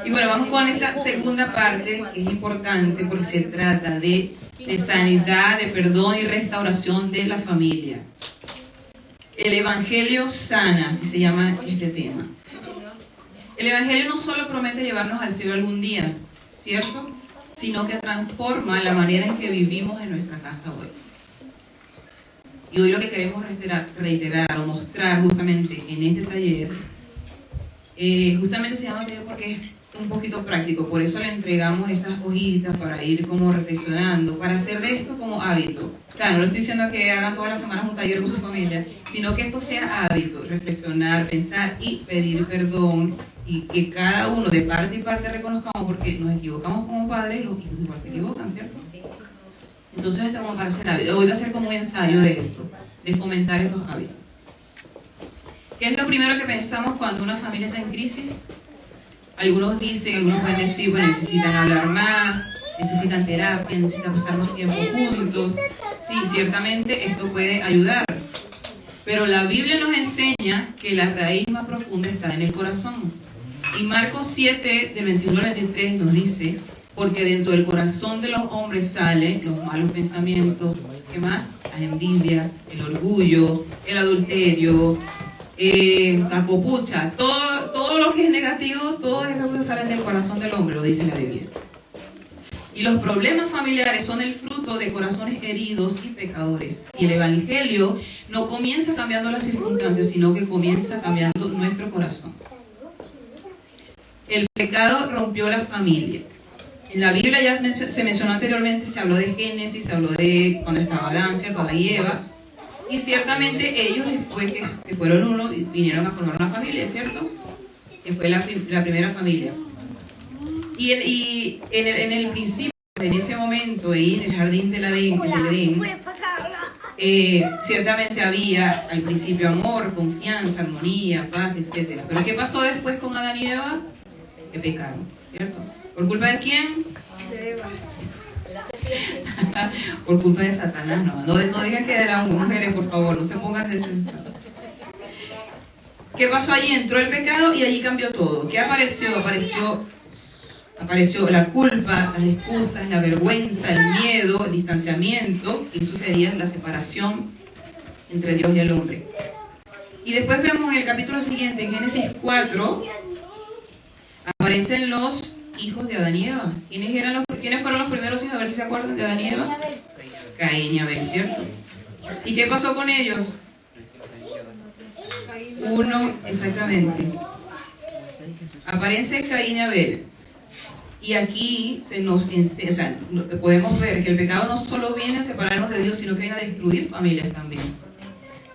Y bueno, vamos con esta segunda parte, que es importante porque se trata de sanidad, de perdón y restauración de la familia. El Evangelio sana, así se llama este tema. El Evangelio no solo promete llevarnos al cielo algún día, ¿cierto?, sino que transforma la manera en que vivimos en nuestra casa hoy. Y hoy lo que queremos reiterar o mostrar justamente en este taller, justamente se llama taller porque es un poquito práctico, por eso le entregamos esas hojitas para ir como reflexionando, para hacer de esto como hábito. Claro, no le estoy diciendo que hagan todas las semanas un taller con su familia, sino que esto sea hábito, reflexionar, pensar y pedir perdón, y que cada uno de parte y parte reconozcamos, porque nos equivocamos como padres y los hijos igual se equivocan, ¿cierto? Entonces esto como para hacer hábito. Hoy va a ser como un ensayo de esto, de fomentar estos hábitos. ¿Qué es lo primero que pensamos cuando una familia está en crisis? Algunos pueden decir, bueno, necesitan hablar más, necesitan terapia, necesitan pasar más tiempo juntos. Sí, ciertamente esto puede ayudar. Pero la Biblia nos enseña que la raíz más profunda está en el corazón. Y Marcos 7, del 21 al 23 nos dice, porque dentro del corazón de los hombres salen los malos pensamientos, ¿qué más? La envidia, el orgullo, el adulterio, la copucha, todo lo que es negativo, todas esas cosas salen del corazón del hombre, lo dice la Biblia. Y los problemas familiares son el fruto de corazones heridos y pecadores. Y el Evangelio no comienza cambiando las circunstancias, sino que comienza cambiando nuestro corazón. El pecado rompió la familia. En la Biblia ya se mencionó anteriormente, se habló de Génesis, se habló de cuando estaba Adán, ¿cierto?, Adán y Eva. Y ciertamente ellos, después que fueron uno, vinieron a formar una familia, ¿cierto? Que fue la primera familia. Y en el principio, en ese momento, en el jardín del Edén, ciertamente había al principio amor, confianza, armonía, paz, etc. Pero ¿qué pasó después con Adán y Eva? Que pecaron, ¿cierto? ¿Por culpa de quién? De Eva. Por culpa de Satanás, no digan que eran mujeres, por favor, no se pongan de sensato. ¿Qué pasó allí? Entró el pecado y allí cambió todo. ¿Qué apareció? Apareció la culpa, las excusas, la vergüenza, el miedo, el distanciamiento, y eso sería la separación entre Dios y el hombre. Y después vemos en el capítulo siguiente, en Génesis 4, aparecen los hijos de Adán y Eva. ¿Quiénes fueron los primeros hijos? A ver si se acuerdan de Adán y Eva. Caín y Abel, ¿cierto? ¿Y qué pasó con ellos? Exactamente. Aparece Caín y Abel. Y aquí podemos ver que el pecado no solo viene a separarnos de Dios, sino que viene a destruir familias también.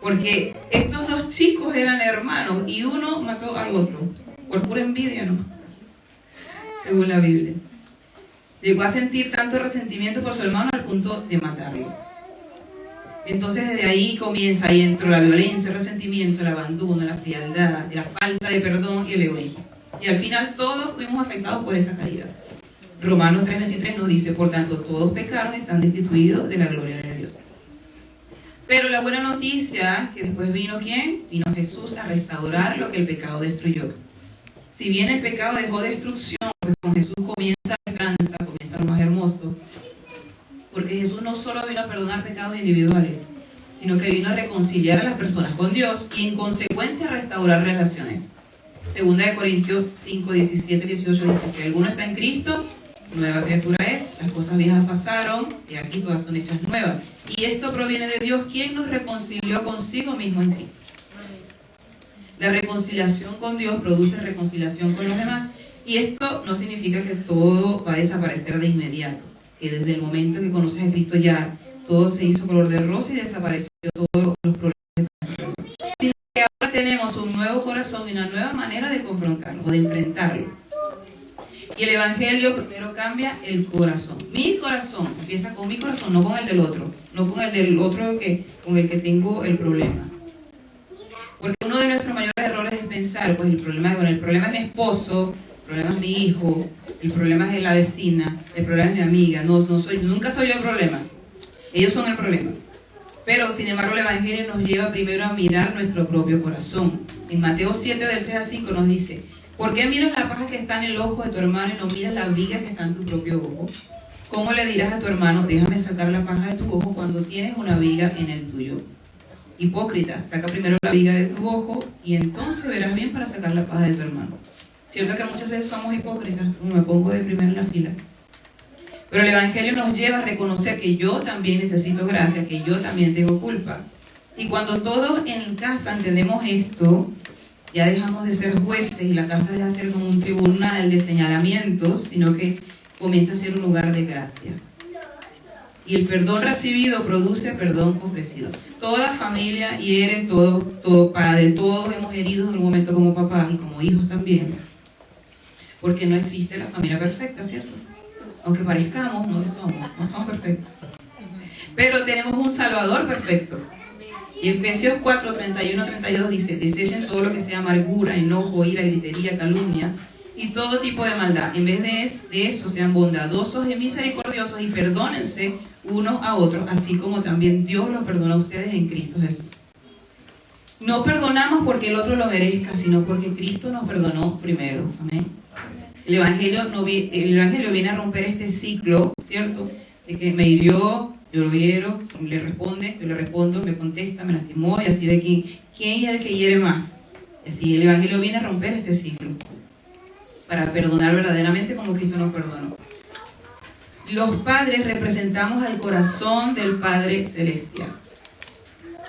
Porque estos dos chicos eran hermanos y uno mató al otro. Por pura envidia, ¿no? Según la Biblia. Llegó a sentir tanto resentimiento por su hermano al punto de matarlo. Entonces desde ahí entró la violencia, el resentimiento, el abandono, la frialdad, la falta de perdón y el egoísmo. Y al final todos fuimos afectados por esa caída. Romanos 3:23 nos dice, por tanto, todos pecaron y están destituidos de la gloria de Dios. Pero la buena noticia, que después vino ¿quién? Vino Jesús a restaurar lo que el pecado destruyó. Si bien el pecado dejó destrucción, pues con Jesús comienza la esperanza, comienza lo más hermoso. Porque Jesús no solo vino a perdonar pecados individuales, sino que vino a reconciliar a las personas con Dios y en consecuencia a restaurar relaciones. Segunda de Corintios 5, 17, 18 dice, si alguno está en Cristo, nueva criatura es, las cosas viejas pasaron y aquí todas son hechas nuevas. Y esto proviene de Dios, quien nos reconcilió consigo mismo en Cristo. La reconciliación con Dios produce reconciliación con los demás, y esto no significa que todo va a desaparecer de inmediato, que desde el momento que conoces a Cristo ya todo se hizo color de rosa y desapareció todos los problemas, sino que ahora tenemos un nuevo corazón y una nueva manera de confrontarlo o de enfrentarlo. Y el Evangelio primero cambia el corazón. Mi corazón empieza con mi corazón, no con el del otro, no con el del otro con el que tengo el problema. Porque uno de nuestros mayores errores es pensar, pues el problema es mi esposo, el problema es mi hijo, el problema es la vecina, el problema es mi amiga. Nunca soy yo el problema. Ellos son el problema. Pero, sin embargo, el Evangelio nos lleva primero a mirar nuestro propio corazón. En Mateo 7, del 3 al 5 nos dice, ¿Por qué miras la paja que está en el ojo de tu hermano y no miras la viga que está en tu propio ojo? ¿Cómo le dirás a tu hermano, déjame sacar la paja de tu ojo cuando tienes una viga en el tuyo? Hipócrita, saca primero la viga de tu ojo y entonces verás bien para sacar la paja de tu hermano. Cierto que muchas veces somos hipócritas, como me pongo de primero en la fila. Pero el Evangelio nos lleva a reconocer que yo también necesito gracia, que yo también tengo culpa. Y cuando todos en casa entendemos esto, ya dejamos de ser jueces y la casa deja de ser como un tribunal de señalamientos, sino que comienza a ser un lugar de gracia. Y el perdón recibido produce perdón ofrecido. Toda familia hiere, todo padre, todos hemos herido en un momento como papás y como hijos también. Porque no existe la familia perfecta, ¿cierto? Aunque parezcamos, no somos perfectos. Pero tenemos un Salvador perfecto. Y Efesios 4, 31, 32 dice, desechen todo lo que sea amargura, enojo, ira, gritería, calumnias y todo tipo de maldad. En vez de eso, sean bondadosos y misericordiosos y perdónense unos a otros, así como también Dios los perdona a ustedes en Cristo Jesús. No perdonamos porque el otro lo merezca, sino porque Cristo nos perdonó primero. Amén. El Evangelio viene a romper este ciclo, ¿cierto? De que me hirió, yo lo hiero, le responde, yo le respondo, me contesta, me lastimó, y así ve quién es el que hiere más. Y así el Evangelio viene a romper este ciclo, para perdonar verdaderamente como Cristo nos perdonó. Los padres representamos al corazón del Padre Celestial.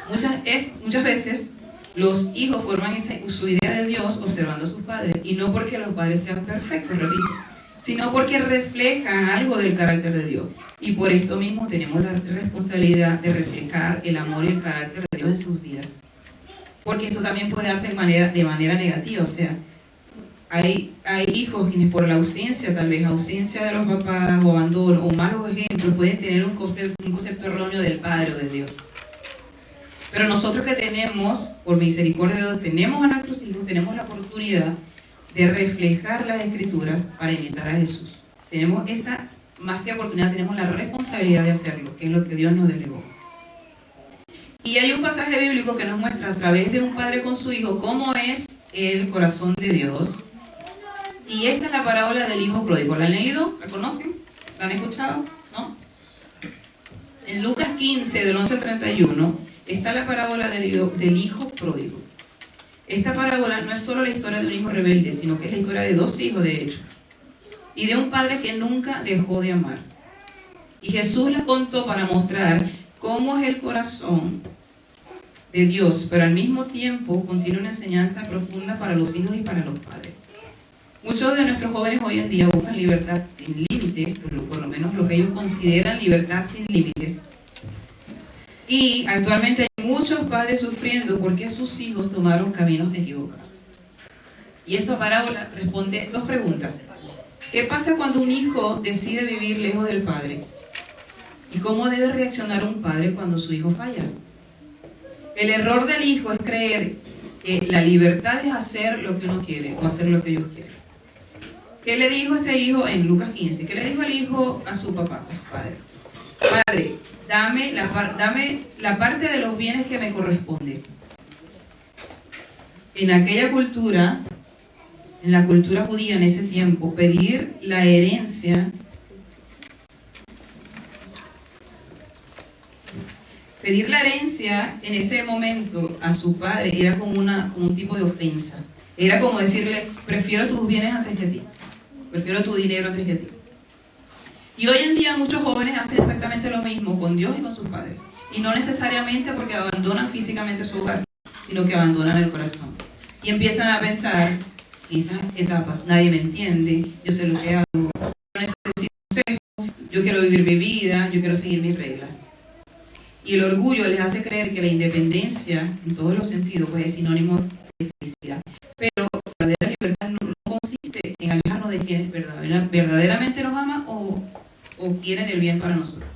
Muchas veces los hijos forman su idea de Dios observando a sus padres, y no porque los padres sean perfectos, repito, sino porque reflejan algo del carácter de Dios. Y por esto mismo tenemos la responsabilidad de reflejar el amor y el carácter de Dios en sus vidas. Porque esto también puede darse de manera negativa, o sea, hay hijos quienes por la ausencia, tal vez ausencia de los papás o abandono o malos ejemplos, pueden tener un concepto erróneo del Padre o de Dios. Pero nosotros que tenemos, por misericordia de Dios, tenemos a nuestros hijos, tenemos la oportunidad de reflejar las Escrituras para imitar a Jesús. Tenemos esa, más que oportunidad, tenemos la responsabilidad de hacerlo, que es lo que Dios nos delegó. Y hay un pasaje bíblico que nos muestra a través de un padre con su hijo cómo es el corazón de Dios. Y esta es la parábola del hijo pródigo. ¿La han leído? ¿La conocen? ¿La han escuchado? ¿No? En Lucas 15, del 11 al 31, está la parábola del hijo pródigo. Esta parábola no es solo la historia de un hijo rebelde, sino que es la historia de dos hijos, de hecho, y de un padre que nunca dejó de amar. Y Jesús la contó para mostrar cómo es el corazón de Dios, pero al mismo tiempo contiene una enseñanza profunda para los hijos y para los padres. Muchos de nuestros jóvenes hoy en día buscan libertad sin límites, por lo menos lo que ellos consideran libertad sin límites. Y actualmente hay muchos padres sufriendo porque sus hijos tomaron caminos equivocados. Y esta parábola responde dos preguntas. ¿Qué pasa cuando un hijo decide vivir lejos del padre? ¿Y cómo debe reaccionar un padre cuando su hijo falla? El error del hijo es creer que la libertad es hacer lo que uno quiere o hacer lo que Dios quiere. ¿Qué le dijo este hijo en Lucas 15? ¿Qué le dijo el hijo a su papá, a su padre? Padre, dame la parte de los bienes que me corresponde. En aquella cultura, en la cultura judía en ese tiempo, pedir la herencia en ese momento a su padre era como un tipo de ofensa. Era como decirle, prefiero tus bienes antes que a ti. Prefiero tu dinero antes que a ti. Y hoy en día muchos jóvenes hacen exactamente lo mismo con Dios y con sus padres. Y no necesariamente porque abandonan físicamente su hogar, sino que abandonan el corazón. Y empiezan a pensar, en estas etapas, nadie me entiende, yo sé lo que hago, no necesito consejo, yo quiero vivir mi vida, yo quiero seguir mis reglas. Y el orgullo les hace creer que la independencia, en todos los sentidos, pues es sinónimo de felicidad. Pero la verdadera libertad no consiste en alejarnos de quienes verdaderamente nos aman o quieren el bien para nosotros.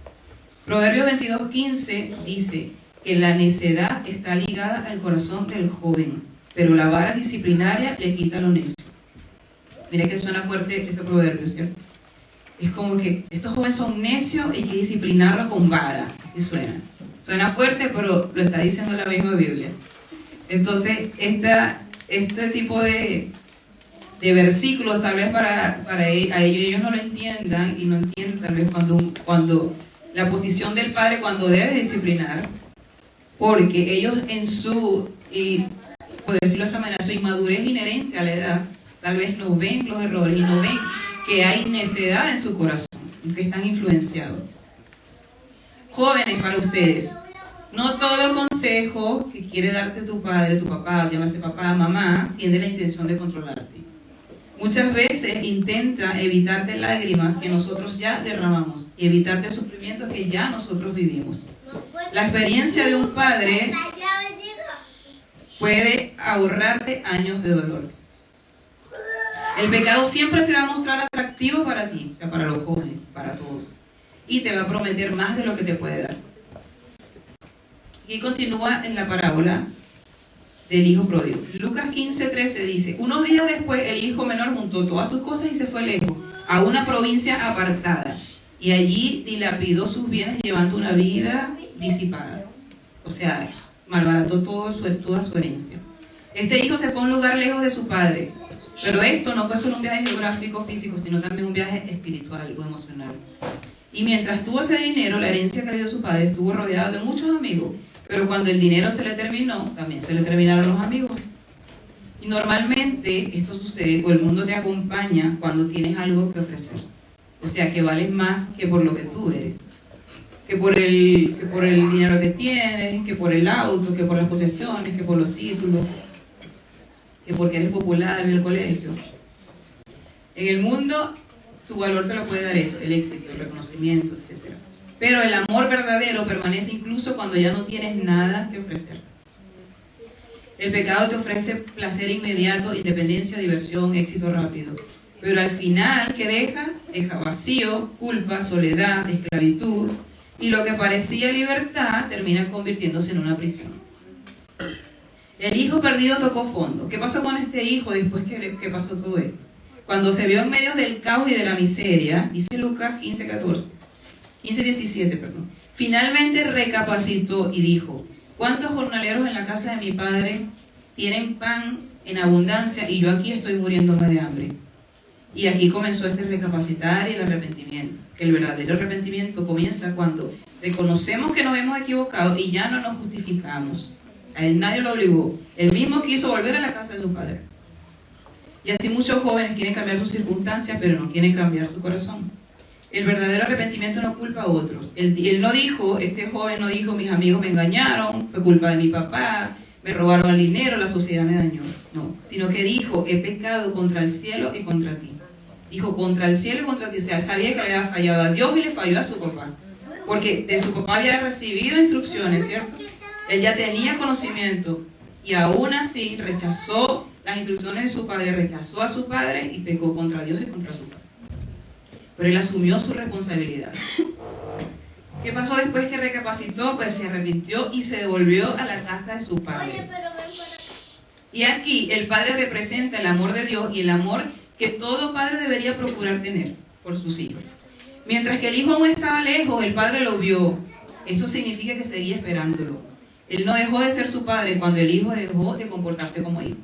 Proverbios 22:15 dice que la necedad está ligada al corazón del joven, pero la vara disciplinaria le quita lo necio. Mira que suena fuerte ese proverbio, ¿cierto? Es como que estos jóvenes son necios y hay que disciplinarlos con vara. Así suena. Suena fuerte, pero lo está diciendo la misma Biblia. Entonces, este tipo de de versículos, tal vez a ellos no lo entiendan, y no entiendan tal vez cuando la posición del padre cuando debe disciplinar, porque ellos en su, por decirlo de esa manera, su inmadurez inherente a la edad, tal vez no ven los errores y no ven que hay necedad en su corazón, que están influenciados. Jóvenes, para ustedes, no todo consejo que quiere darte tu padre, tu papá, llámese papá, mamá, tiene la intención de controlarte. Muchas veces intenta evitarte lágrimas que nosotros ya derramamos y evitarte sufrimientos que ya nosotros vivimos. La experiencia de un padre puede ahorrarte años de dolor. El pecado siempre se va a mostrar atractivo para ti, o sea, para los jóvenes, para todos. Y te va a prometer más de lo que te puede dar. Y continúa en la parábola del hijo pródigo. Lucas 15:13 dice: unos días después el hijo menor juntó todas sus cosas y se fue lejos, a una provincia apartada. Y allí dilapidó sus bienes llevando una vida disipada. O sea, malbarató toda su herencia. Este hijo se fue a un lugar lejos de su padre. Pero esto no fue solo un viaje geográfico, físico, sino también un viaje espiritual o emocional. Y mientras tuvo ese dinero, la herencia que le dio su padre, estuvo rodeado de muchos amigos. Pero cuando el dinero se le terminó, también se le terminaron los amigos. Y normalmente esto sucede, o el mundo te acompaña cuando tienes algo que ofrecer. O sea, que vales más que por lo que tú eres. Que por el dinero que tienes, que por el auto, que por las posesiones, que por los títulos, que porque eres popular en el colegio. En el mundo, tu valor te lo puede dar eso, el éxito, el reconocimiento, etc. Pero el amor verdadero permanece incluso cuando ya no tienes nada que ofrecer. El pecado te ofrece placer inmediato, independencia, diversión, éxito rápido. Pero al final, ¿qué deja? Deja vacío, culpa, soledad, esclavitud. Y lo que parecía libertad termina convirtiéndose en una prisión. El hijo perdido tocó fondo. ¿Qué pasó con este hijo después que pasó todo esto? Cuando se vio en medio del caos y de la miseria, dice Lucas 15:17, finalmente recapacitó y dijo: ¿cuántos jornaleros en la casa de mi padre tienen pan en abundancia y yo aquí estoy muriéndome de hambre? Y aquí comenzó este recapacitar y el arrepentimiento. El verdadero arrepentimiento comienza cuando reconocemos que nos hemos equivocado y ya no nos justificamos. A él nadie lo obligó. Él mismo quiso volver a la casa de su padre. Y así muchos jóvenes quieren cambiar sus circunstancias, pero no quieren cambiar su corazón. El verdadero arrepentimiento no culpa a otros. Él no dijo, este joven no dijo: mis amigos me engañaron, fue culpa de mi papá, me robaron el dinero, la sociedad me dañó. No, sino que dijo: he pecado contra el cielo y contra ti. Dijo: contra el cielo y contra ti. O sea, sabía que le había fallado a Dios y le falló a su papá. Porque de su papá había recibido instrucciones, ¿cierto? Él ya tenía conocimiento y aún así rechazó las instrucciones de su padre, rechazó a su padre y pecó contra Dios y contra su padre. Pero él asumió su responsabilidad. ¿Qué pasó después que recapacitó? Pues se arrepintió y se devolvió a la casa de su padre. Y aquí el padre representa el amor de Dios y el amor que todo padre debería procurar tener por sus hijos. Mientras que el hijo aún estaba lejos, el padre lo vio. Eso significa que seguía esperándolo. Él no dejó de ser su padre cuando el hijo dejó de comportarse como hijo.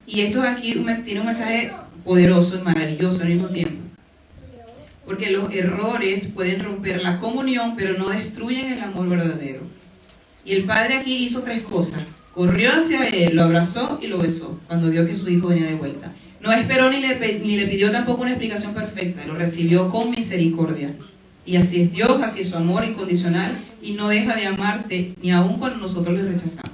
Y esto aquí tiene un mensaje poderoso y maravilloso al mismo tiempo. Porque los errores pueden romper la comunión, pero no destruyen el amor verdadero. Y el padre aquí hizo 3 cosas. Corrió hacia él, lo abrazó y lo besó cuando vio que su hijo venía de vuelta. No esperó ni le pidió tampoco una explicación perfecta. Lo recibió con misericordia. Y así es Dios, así es su amor incondicional, y no deja de amarte ni aun cuando nosotros le rechazamos.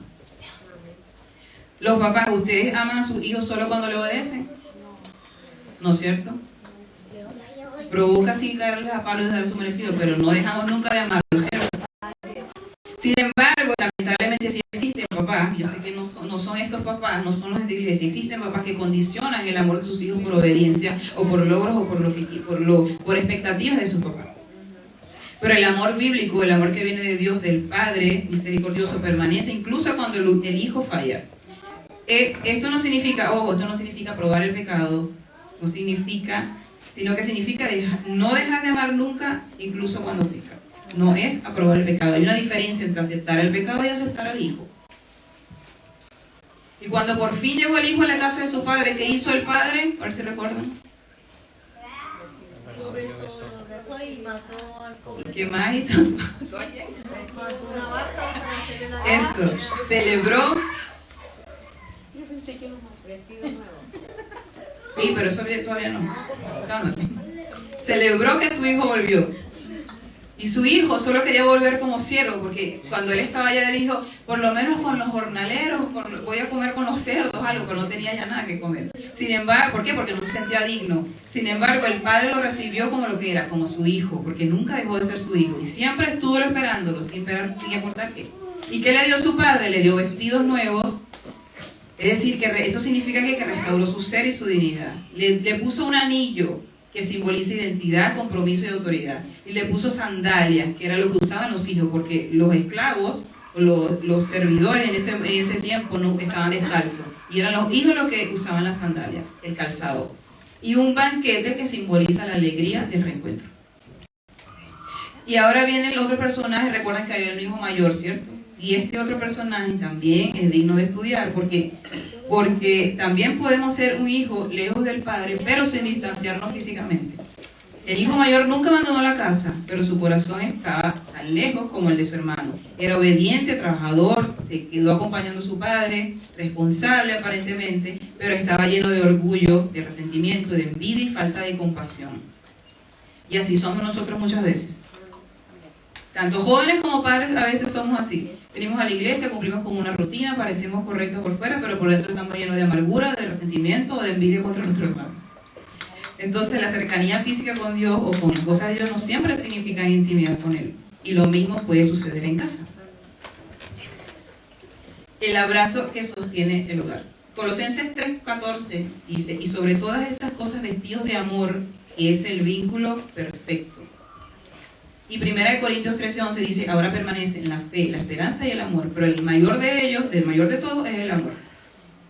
Los papás, ¿ustedes aman a sus hijos solo cuando le obedecen? ¿No es cierto? Provoca así caerles a palos y dar su merecido, pero no dejamos nunca de amarlos, ¿cierto? Sin embargo, lamentablemente sí existen papás, yo sé que no son estos papás, no son los de iglesia, existen papás que condicionan el amor de sus hijos por obediencia, o por logros, o por expectativas de sus papás. Pero el amor bíblico, el amor que viene de Dios, del Padre misericordioso, permanece incluso cuando el hijo falla. Esto no significa, esto no significa probar el pecado, no significa, sino que significa no dejar de amar nunca, incluso cuando peca. No es aprobar el pecado. Hay una diferencia entre aceptar el pecado y aceptar al hijo. Y cuando por fin llegó el hijo a la casa de su padre, ¿qué hizo el padre? A ver si recuerdan. ¿Qué más hizo? Eso, celebró. Sí, pero eso todavía no. Cálmate. Celebró que su hijo volvió. Y su hijo solo quería volver como siervo, porque cuando él estaba allá le dijo, por lo menos con los jornaleros, voy a comer con los cerdos, algo, pero no tenía ya nada que comer. Sin embargo, ¿por qué? Porque no se sentía digno. Sin embargo, el padre lo recibió como lo que era, como su hijo, porque nunca dejó de ser su hijo. Y siempre estuvo esperándolo, sin importar qué. ¿Y qué le dio su padre? Le dio vestidos nuevos. Es decir, que esto significa que restauró su ser y su dignidad. Le puso un anillo que simboliza identidad, compromiso y autoridad. Y le puso sandalias, que era lo que usaban los hijos, porque los esclavos, los servidores en ese tiempo no estaban descalzos. Y eran los hijos los que usaban las sandalias, el calzado. Y un banquete que simboliza la alegría del reencuentro. Y ahora viene el otro personaje, recuerdan que había un hijo mayor, ¿cierto? Y este otro personaje también es digno de estudiar, porque también podemos ser un hijo lejos del padre, pero sin distanciarnos físicamente. El hijo mayor nunca abandonó la casa, pero su corazón estaba tan lejos como el de su hermano. Era obediente, trabajador, se quedó acompañando a su padre, responsable aparentemente, pero estaba lleno de orgullo, de resentimiento, de envidia y falta de compasión. Y así somos nosotros muchas veces. Tanto jóvenes como padres a veces somos así. Venimos a la iglesia, cumplimos con una rutina, parecemos correctos por fuera, pero por dentro estamos llenos de amargura, de resentimiento o de envidia contra nuestro hermano. Entonces la cercanía física con Dios o con las cosas de Dios no siempre significa intimidad con Él. Y lo mismo puede suceder en casa. El abrazo que sostiene el hogar. Colosenses 3:14 dice, y sobre todas estas cosas vestidos de amor, que es el vínculo perfecto. Y 1 Corintios 13:11 dice, ahora permanece en la fe, la esperanza y el amor, pero el mayor de ellos, el mayor de todos, es el amor.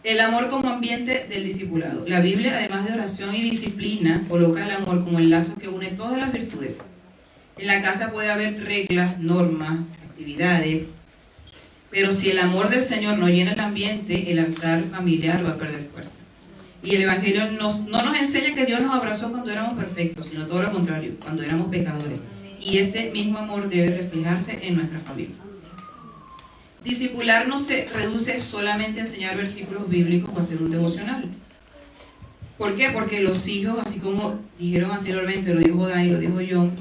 El amor como ambiente del discipulado. La Biblia, además de oración y disciplina, coloca el amor como el lazo que une todas las virtudes. En la casa puede haber reglas, normas, actividades, pero si el amor del Señor no llena el ambiente, el altar familiar va a perder fuerza. Y el Evangelio no nos enseña que Dios nos abrazó cuando éramos perfectos, sino todo lo contrario, cuando éramos pecadores. Y ese mismo amor debe reflejarse en nuestra familia. Discipular no se reduce solamente a enseñar versículos bíblicos o hacer un devocional. ¿Por qué? Porque los hijos, así como dijeron anteriormente, lo dijo Dan y lo dijo John,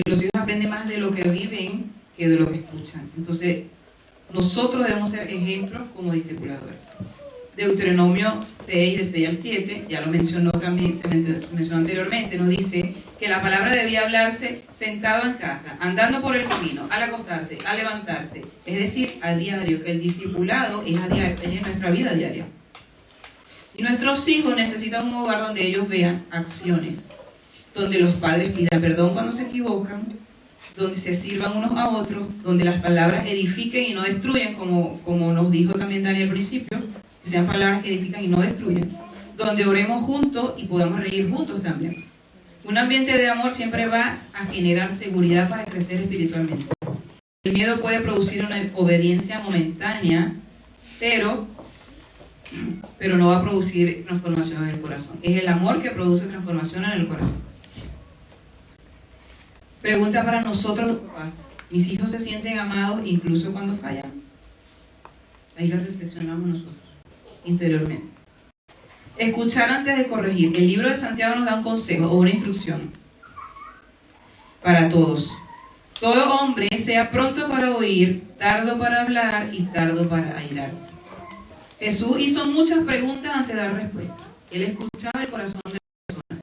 los hijos aprenden más de lo que viven que de lo que escuchan. Entonces, nosotros debemos ser ejemplos como discipuladores. Deuteronomio 6, de 6 al 7, ya lo mencionó también, se mencionó anteriormente, nos dice que la palabra debía hablarse sentado en casa, andando por el camino, al acostarse, al levantarse, es decir, a diario, que el discipulado es a diario, es en nuestra vida diaria. Y nuestros hijos necesitan un hogar donde ellos vean acciones, donde los padres pidan perdón cuando se equivocan, donde se sirvan unos a otros, donde las palabras edifiquen y no destruyen, como nos dijo también Daniel al principio, que sean palabras que edifican y no destruyen, donde oremos juntos y podamos reír juntos también. Un ambiente de amor siempre va a generar seguridad para crecer espiritualmente. El miedo puede producir una obediencia momentánea, pero no va a producir transformación en el corazón. Es el amor que produce transformación en el corazón. Pregunta para nosotros los papás. ¿Mis hijos se sienten amados incluso cuando fallan? Ahí lo reflexionamos nosotros interiormente. Escuchar antes de corregir. El libro de Santiago nos da un consejo o una instrucción para todos. Todo hombre sea pronto para oír, tardo para hablar y tardo para airarse. Jesús hizo muchas preguntas antes de dar respuesta. Él escuchaba el corazón de la persona.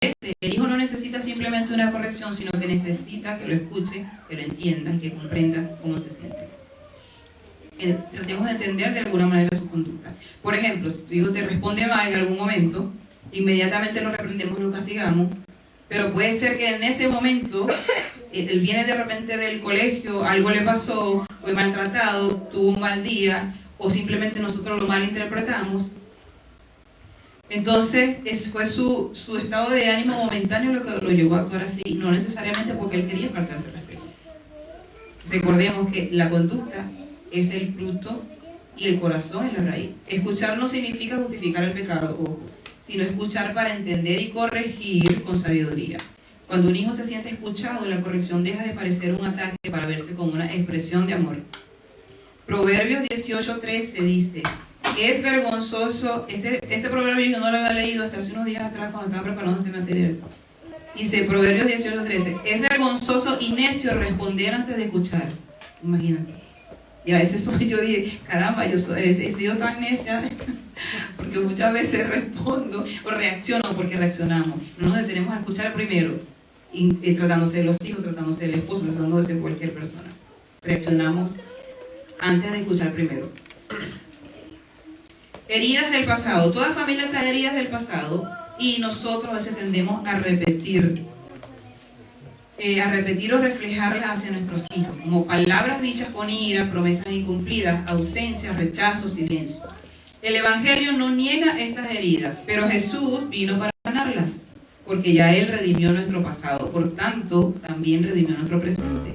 Y el hijo no necesita simplemente una corrección, sino que necesita que lo escuche, que lo entienda y que comprenda cómo se siente. Tratemos de entender de alguna manera su conducta. Por ejemplo, si tu hijo te responde mal en algún momento, inmediatamente lo reprendemos y lo castigamos, pero puede ser que en ese momento él viene de repente del colegio, algo le pasó, fue maltratado, tuvo un mal día, o simplemente nosotros lo malinterpretamos. Entonces fue su estado de ánimo momentáneo lo que lo llevó a actuar así, no necesariamente porque él quería faltarte respeto. Recordemos que la conducta es el fruto y el corazón es la raíz. Escuchar no significa justificar el pecado, ojo, sino escuchar para entender y corregir con sabiduría. Cuando un hijo se siente escuchado, la corrección deja de parecer un ataque para verse como una expresión de amor. Proverbios 18:13 dice: es vergonzoso, este proverbio yo no lo había leído hasta hace unos días atrás cuando estaba preparando este material. Dice Proverbios 18:13: es vergonzoso y necio responder antes de escuchar. Imagínate. Y a veces yo dije, caramba, he sido tan necia, porque muchas veces respondo o reacciono porque reaccionamos. No nos detenemos a escuchar primero, y tratándose de los hijos, tratándose del esposo, tratándose de cualquier persona. Reaccionamos antes de escuchar primero. Heridas del pasado. Toda familia trae heridas del pasado y nosotros a veces tendemos a repetir o reflejarlas hacia nuestros hijos, como palabras dichas con ira, promesas incumplidas, ausencia, rechazo, silencio. El Evangelio no niega estas heridas, pero Jesús vino para sanarlas, porque ya Él redimió nuestro pasado, por tanto, también redimió nuestro presente.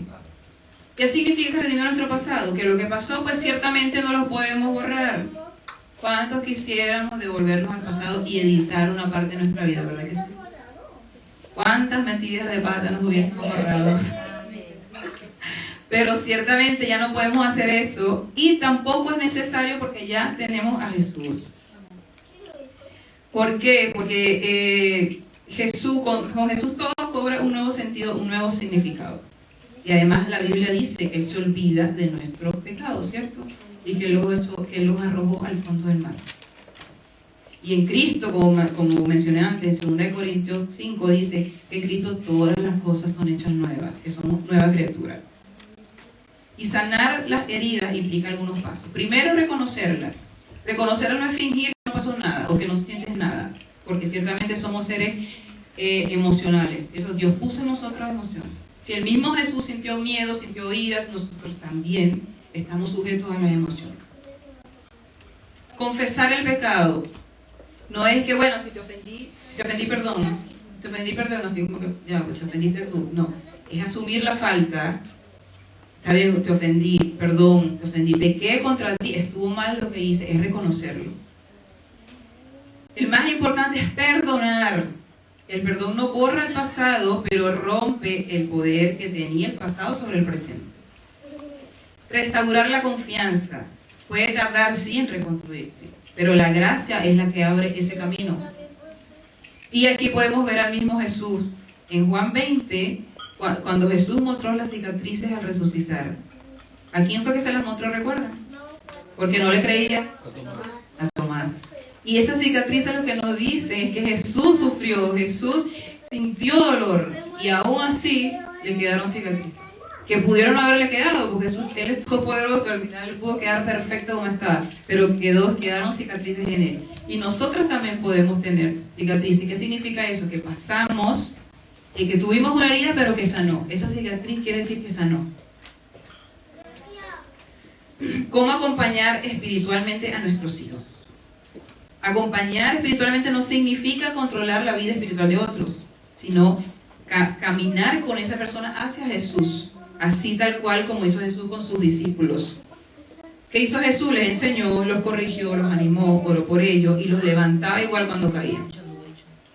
¿Qué significa redimió nuestro pasado? Que lo que pasó, pues ciertamente no lo podemos borrar. ¿Cuántos quisiéramos devolvernos al pasado y editar una parte de nuestra vida, verdad que sí? ¿Cuántas metidas de pata nos hubiésemos ahorrado? Pero ciertamente ya no podemos hacer eso y tampoco es necesario porque ya tenemos a Jesús. ¿Por qué? Porque con Jesús todo cobra un nuevo sentido, un nuevo significado. Y además la Biblia dice que Él se olvida de nuestros pecados, ¿cierto? Y que Él los arrojó al fondo del mar. Y en Cristo, como mencioné antes, en 2 Corintios 5 dice que en Cristo todas las cosas son hechas nuevas, que somos nuevas criaturas. Y sanar las heridas implica algunos pasos. Primero, reconocerla. Reconocerla no es fingir que no pasó nada o que no sientes nada, porque ciertamente somos seres emocionales. Dios puso en nosotros emociones. Si el mismo Jesús sintió miedo, sintió ira, nosotros también estamos sujetos a las emociones. Confesar el pecado. No es que, bueno, si te ofendí, perdón, así como que, ya, pues te ofendiste tú. No, es asumir la falta. Está bien, te ofendí, perdón, te ofendí, pequé contra ti, estuvo mal lo que hice, es reconocerlo. El más importante es perdonar. El perdón no borra el pasado, pero rompe el poder que tenía el pasado sobre el presente. Restaurar la confianza. Puede tardar, sí, en reconstruirse, pero la gracia es la que abre ese camino. Y aquí podemos ver al mismo Jesús. En Juan 20, cuando Jesús mostró las cicatrices al resucitar. ¿A quién fue que se las mostró, recuerdan? Porque no le creía a Tomás. Y esa cicatriz lo que nos dice es que Jesús sufrió, Jesús sintió dolor, y aún así le quedaron cicatrices. Que pudieron haberle quedado, porque Jesús, Él es todopoderoso, al final Él pudo quedar perfecto como estaba, pero quedaron cicatrices en Él. Y nosotros también podemos tener cicatrices. ¿Qué significa eso? Que pasamos, que tuvimos una herida, pero que sanó. Esa cicatriz quiere decir que sanó. ¿Cómo acompañar espiritualmente a nuestros hijos? Acompañar espiritualmente no significa controlar la vida espiritual de otros, sino caminar con esa persona hacia Jesús. Así tal cual como hizo Jesús con sus discípulos. ¿Qué hizo Jesús? Les enseñó, los corrigió, los animó, oró por ellos y los levantaba igual cuando caían.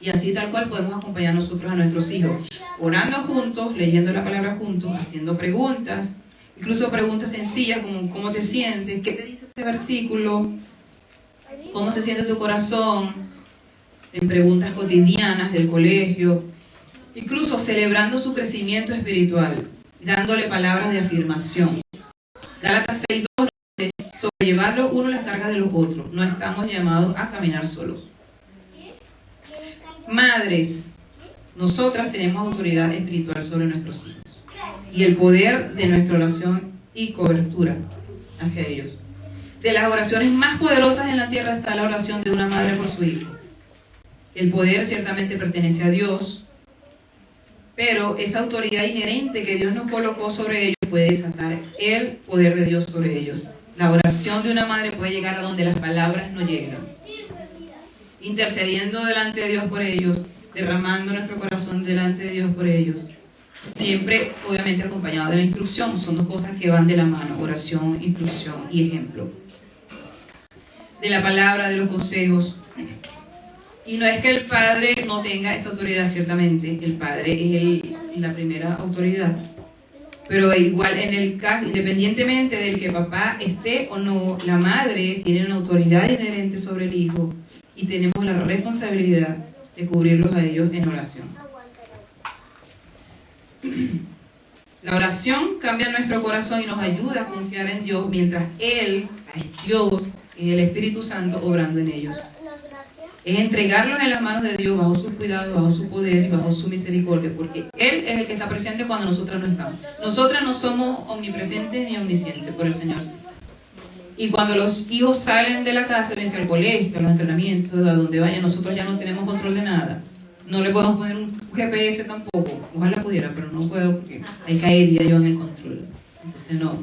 Y así tal cual podemos acompañar nosotros a nuestros hijos, orando juntos, leyendo la palabra juntos, haciendo preguntas, incluso preguntas sencillas como ¿cómo te sientes? ¿Qué te dice este versículo? ¿Cómo se siente tu corazón? En preguntas cotidianas del colegio, incluso celebrando su crecimiento espiritual, dándole palabras de afirmación. Gálatas 6:2 dice, sobrellevar los unos las cargas de los otros. No estamos llamados a caminar solos. Madres, nosotras tenemos autoridad espiritual sobre nuestros hijos y el poder de nuestra oración y cobertura hacia ellos. De las oraciones más poderosas en la tierra está la oración de una madre por su hijo. El poder ciertamente pertenece a Dios, pero esa autoridad inherente que Dios nos colocó sobre ellos puede desatar el poder de Dios sobre ellos. La oración de una madre puede llegar a donde las palabras no llegan. Intercediendo delante de Dios por ellos, derramando nuestro corazón delante de Dios por ellos. Siempre, obviamente, acompañado de la instrucción. Son dos cosas que van de la mano: oración, instrucción y ejemplo. de la palabra, de los consejos. Y no es que el padre no tenga esa autoridad, ciertamente, el padre es la primera autoridad. Pero igual en el caso, independientemente del que papá esté o no, la madre tiene una autoridad inherente sobre el hijo y tenemos la responsabilidad de cubrirlos a ellos en oración. La oración cambia nuestro corazón y nos ayuda a confiar en Dios mientras Él, es Dios, es el Espíritu Santo obrando en ellos. Es entregarlos en las manos de Dios bajo su cuidado, bajo su poder y bajo su misericordia, porque Él es el que está presente cuando nosotras no estamos. Nosotras no somos omnipresentes ni omniscientes, por el Señor. Y cuando los hijos salen de la casa, ven al colegio, a los entrenamientos, a donde vayan, nosotros ya no tenemos control de nada. No le podemos poner un GPS tampoco. Ojalá pudiera, pero no puedo porque ahí caería yo en el control. Entonces no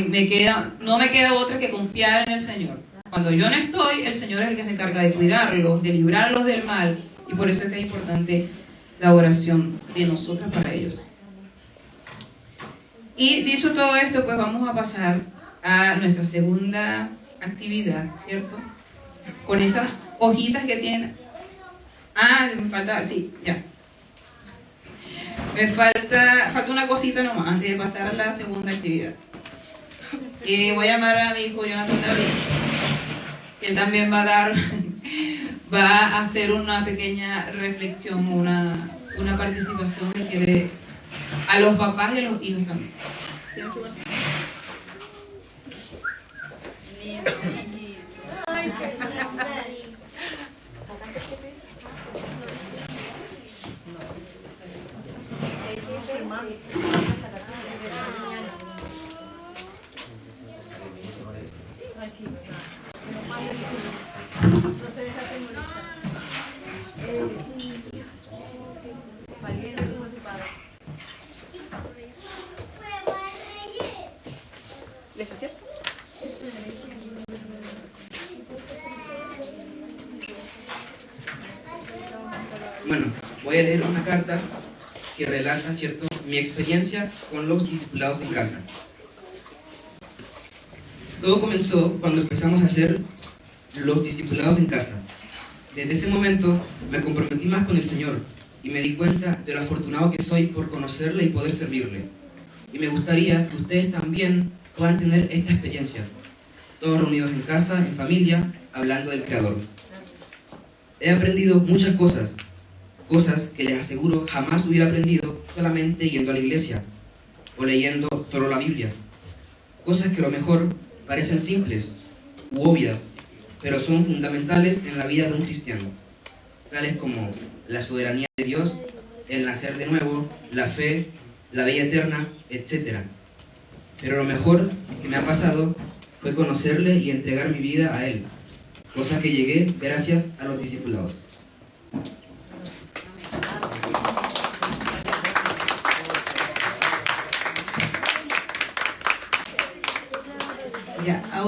me queda otra que confiar en el Señor. Cuando yo no estoy, el Señor es el que se encarga de cuidarlos, de librarlos del mal. Y por eso es que es importante la oración de nosotros para ellos. Y dicho todo esto, pues vamos a pasar a nuestra segunda actividad, ¿cierto? Con esas hojitas que tienen. Me falta, sí, ya. Me falta una cosita nomás antes de pasar a la segunda actividad. Voy a llamar a mi hijo Jonathan David. Él también va a hacer una pequeña reflexión, una participación que quiere a los papás y a los hijos también. ¿Tienes tu cosa? Bueno, voy a leer una carta que relata, ¿cierto?, mi experiencia con los discipulados en casa. Todo comenzó cuando empezamos a hacer los discipulados en casa. Desde ese momento me comprometí más con el Señor y me di cuenta de lo afortunado que soy por conocerle y poder servirle. Y me gustaría que ustedes también puedan tener esta experiencia, todos reunidos en casa, en familia, hablando del Creador. He aprendido muchas cosas que les aseguro jamás hubiera aprendido solamente yendo a la iglesia o leyendo solo la Biblia. Cosas que a lo mejor parecen simples u obvias, pero son fundamentales en la vida de un cristiano, tales como la soberanía de Dios, el nacer de nuevo, la fe, la vida eterna, etc. Pero lo mejor que me ha pasado fue conocerle y entregar mi vida a Él, cosa que llegué gracias a los discipulados. Ya, ahora